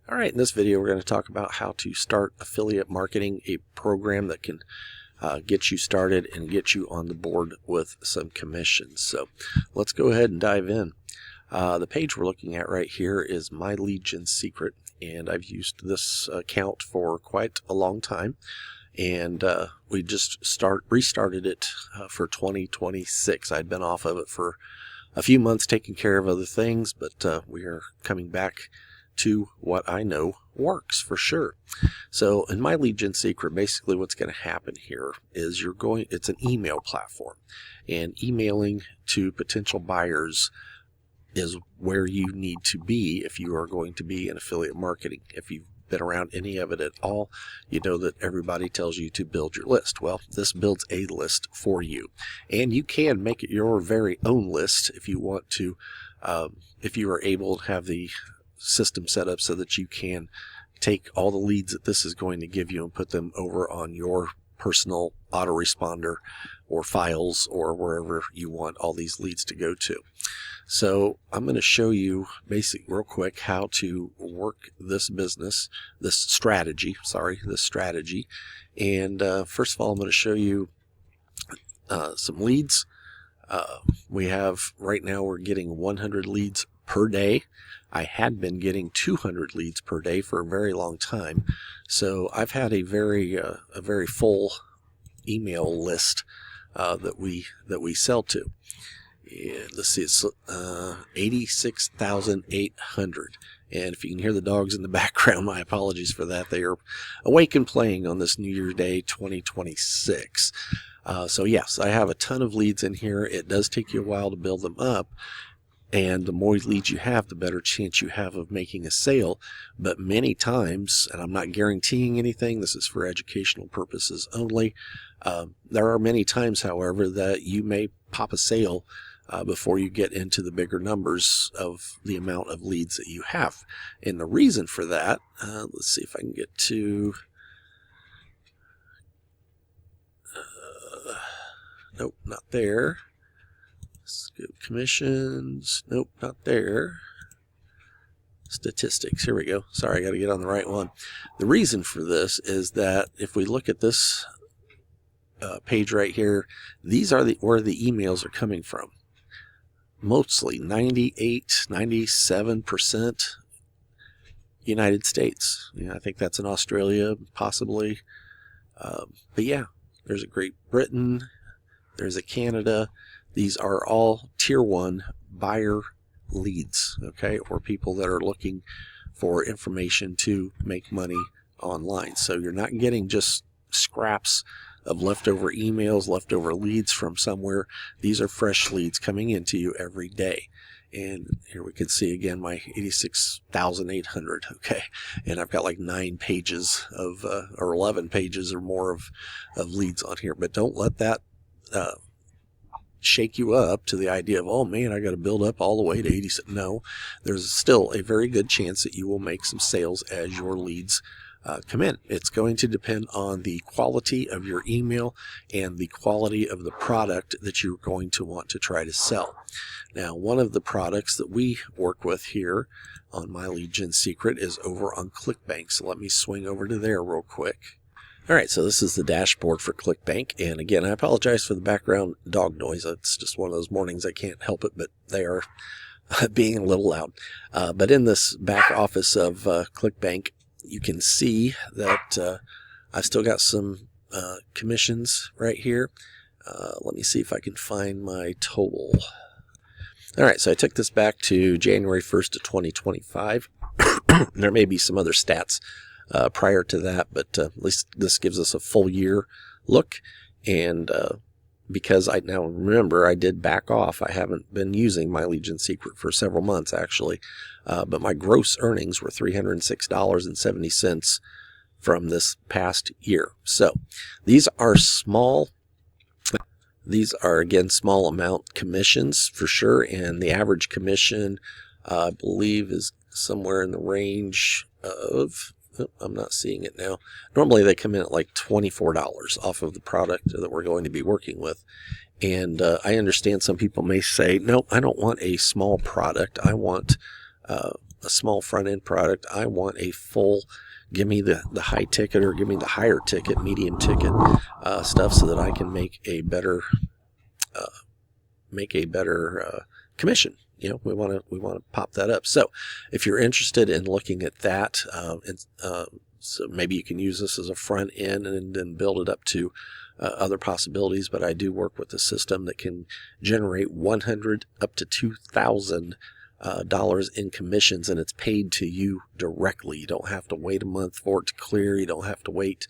All right, in this video we're going to talk about how to start affiliate marketing, a program that can get you started and get you on the board with some commissions. So let's go ahead and dive in. The page we're looking at right here is My LeadGen Secret, and I've used this account for quite a long time, and we just restarted it for 2026. I'd been off of it for a few months taking care of other things, but we are coming back to what I know works for sure. So in My LeadGen Secret, basically what's going to happen here is it's an email platform, and emailing to potential buyers is where you need to be if you are going to be in affiliate marketing. If you've been around any of it at all, you know that everybody tells you to build your list. Well, this builds a list for you, and you can make it your very own list if you want to, if you are able to have the system set up so that you can take all the leads that this is going to give you and put them over on your personal autoresponder or files or wherever you want all these leads to go to. So I'm going to show you real quick how to work this strategy. And first of all, I'm going to show you some leads. Right now we're getting 100 leads per day. I had been getting 200 leads per day for a very long time, so I've had a very full email list that we sell to. And let's see, it's 86,800. And if you can hear the dogs in the background, my apologies for that. They are awake and playing on this New Year's Day 2026. So yes, I have a ton of leads in here. It does take you a while to build them up, and the more leads you have, the better chance you have of making a sale. But many times, and I'm not guaranteeing anything, this is for educational purposes only, there are many times, however, that you may pop a sale before you get into the bigger numbers of the amount of leads that you have. And the reason for that, let's see if I can get to... nope, not there. Let's go commissions. Nope, not there. Statistics. Here we go. Sorry, I got to get on the right one. The reason for this is that if we look at this page right here, these are where the emails are coming from. Mostly 97% United States. I think that's in Australia, possibly. But yeah, there's a Great Britain. There's a Canada. These are all tier 1 buyer leads, okay, or people that are looking for information to make money online. So you're not getting just scraps of leftover emails, leftover leads from somewhere. These are fresh leads coming into you every day. And here we can see again my 86,800, okay, and I've got like 9 pages of or 11 pages or more of leads on here. But don't let that shake you up to the idea of, oh man, I got to build up all the way to 86. No, there's still a very good chance that you will make some sales as your leads come in. It's going to depend on the quality of your email and the quality of the product that you're going to want to try to sell. Now, one of the products that we work with here on My LeadGen Secret is over on ClickBank. So let me swing over to there real quick. All right, so this is the dashboard for ClickBank, and again, I apologize for the background dog noise. It's just one of those mornings I can't help it, but they are being a little loud. But in this back office of ClickBank, you can see that I've still got some commissions right here. Let me see if I can find my total. All right, so I took this back to January 1st of 2025. There may be some other stats prior to that, but at least this gives us a full year look. And because I now remember I did back off, I haven't been using My LeadGen Secret for several months actually, but my gross earnings were $306.70 from this past year. So these are again small amount commissions for sure, and the average commission I believe is somewhere in the range of, I'm not seeing it now. Normally they come in at like $24 off of the product that we're going to be working with. And I understand some people may say, no, I don't want a small product. I want a small front end product. I want a full, give me the high ticket, or give me the higher ticket, medium ticket stuff, so that I can make a better commission. You know, we want to pop that up. So if you're interested in looking at that, so maybe you can use this as a front end and then build it up to other possibilities. But I do work with a system that can generate $100 up to $2,000 in commissions, and it's paid to you directly. You don't have to wait a month for it to clear. You don't have to wait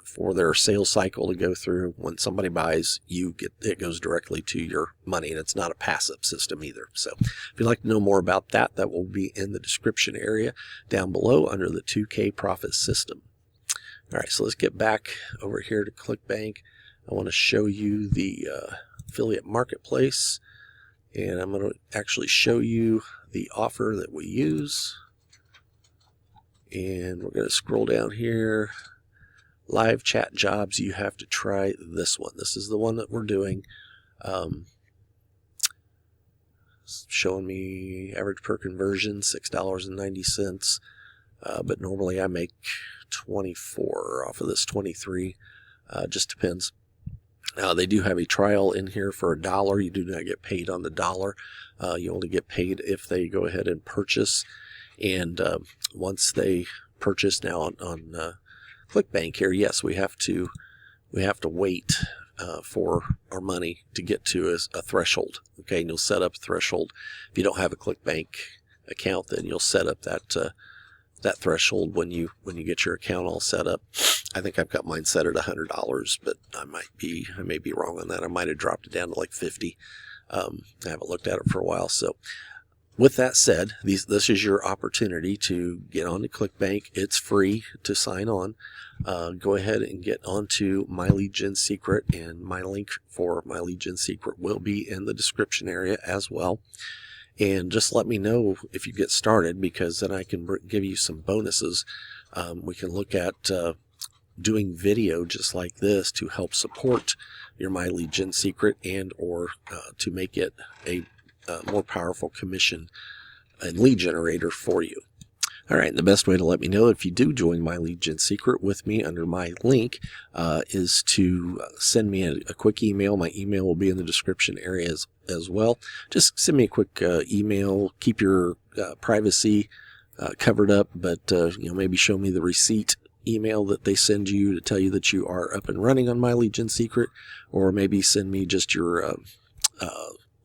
for their sales cycle to go through. When somebody buys, it goes directly to your money, and it's not a passive system either. So if you'd like to know more about that, that will be in the description area down below under the 2K profit system. All right, so let's get back over here to ClickBank. I want to show you the affiliate marketplace, and I'm going to actually show you the offer that we use. And we're going to scroll down here. Live chat jobs, you have to try this one. This is the one that we're doing. Showing me average per conversion, $6.90. But normally I make 24 off of this 23. Just depends. They do have a trial in here for $1. You do not get paid on the dollar. You only get paid if they go ahead and purchase. And once they purchase now on ClickBank here, yes, we have to wait for our money to get to a threshold. Okay, and you'll set up a threshold. If you don't have a ClickBank account, then you'll set up that threshold when you get your account all set up. I think I've got mine set at $100, but I may be wrong on that. I might have dropped it down to like 50. I haven't looked at it for a while. So with that said, this is your opportunity to get onto ClickBank. It's free to sign on. Go ahead and get onto My LeadGen Secret, and my link for My LeadGen Secret will be in the description area as well. And just let me know if you get started, because then I can give you some bonuses. We can look at doing video just like this to help support your My LeadGen Secret, and or to make it a more powerful commission and lead generator for you. All right, and the best way to let me know if you do join My LeadGen Secret with me under my link is to send me a quick email. My email will be in the description area as well. Just send me a quick email. Keep your privacy covered up, but maybe show me the receipt email that they send you to tell you that you are up and running on My LeadGen Secret, or maybe send me just your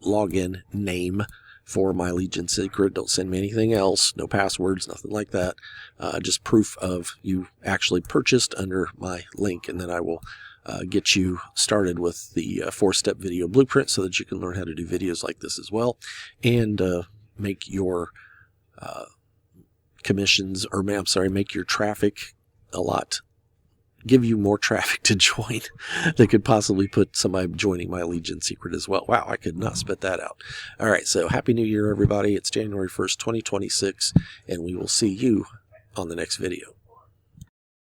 login name for My LeadGen Secret. Don't send me anything else, no passwords, nothing like that. Just proof of you actually purchased under my link, and then I will get you started with the 4-step video blueprint so that you can learn how to do videos like this as well, and make your commissions, or make your traffic give you more traffic to join that could possibly put somebody joining My LeadGen Secret as well. Wow, I could not spit that out. All right, so Happy New Year, everybody. It's January 1st, 2026, and we will see you on the next video.